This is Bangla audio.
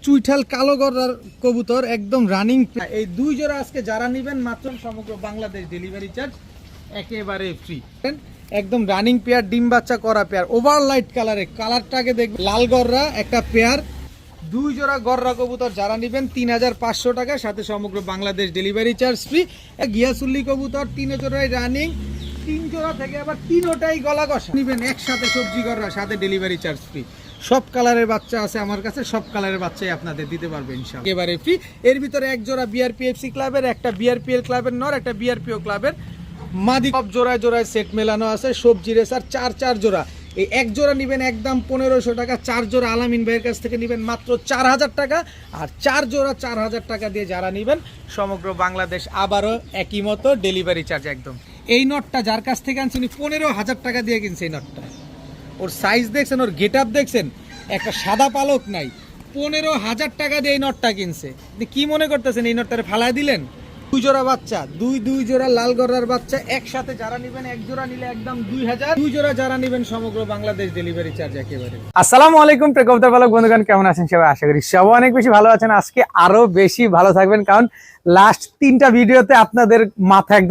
চুইঠাল কালো গড়ার কবুতর একদম রানিং। এই দুই জোড়া আজকে যারা নেবেন মাত্র সমগ্র বাংলাদেশ ডেলিভারি চার্জ একেবারে ফ্রি। একদম রানিং পেয়ার, ডিম বাচ্চা করা পেয়ার, ওভারলাইট কালারে, কালারটাকে দেখবেন লাল গড়রা একটা পেয়ার। দুই জোড়া গড়রা কবুতর যারা নেবেন 3500 টাকা, সাথে সমগ্র বাংলাদেশ ডেলিভারি চার্জ ফ্রি। গিয়াসুল্লি কবুতর 3 জোড়াই রানিং, 3 জোড়া থেকে আবার 3টাই গলা কষা নেবেন একসাথে, সবজি গড়রা সাথে ডেলিভারি চার্জ ফ্রি। সব কালারের বাচ্চা আছে আমার কাছে, সব কালারের বাচ্চাই আপনাদের দিতে পারবেন ইনশাআল্লাহ একেবারে ফ্রি। এর ভিতরে এক জোড়া বিআরপিএফসি ক্লাবের, একটা বিআরপিএল ক্লাবের নর, একটা বিআরপিও ক্লাবের মাদি, সব জোড়ায় জোড়ায় সেট মেলানো আছে। সবজি রেসার চার জোড়া, এই এক জোড়া নেবেন একদম 1500 টাকা, 4 জোড়া আলামিন ভাইয়ের কাছ থেকে নেবেন মাত্র 4000 টাকা, আর 4 জোড়া 4000 টাকা দিয়ে যারা নেবেন সমগ্র বাংলাদেশ আবারও একই মতো ডেলিভারি চার্জ একদম। এই নটটা যার কাছ থেকে আনছেন 15000 টাকা দিয়ে কিনছে। এই নটটা, ওর সাইজ দেখছেন, ওর গেট আপ দেখছেন, একটা সাদা পালক নাই, 15000 টাকা দিয়ে এই নটটা কিনছে। কি মনে করতেছেন এই নটটারে ফালায় দিলেন? দুই জোড়া বাচ্চা, দুই জোড়া লাল গড়ার বাচ্চা একসাথে যারা নেবেন, এক জোড়া নিলে একদম 2000, দুই জোড়া যারা নেবেন সমগ্র বাংলাদেশ ডেলিভারি চার্জ একেবারে। আসসালামু আলাইকুম প্রিয় কবুতর পালক বন্ধুগণ, কেমন আছেন সবাই? আশা করি সবাই অনেক বেশি ভালো আছেন। আজকে আরো বেশি ভালো থাকবেন, কারণ লাস্ট 3টা ভিডিওতে আপনাদের মাথা একদম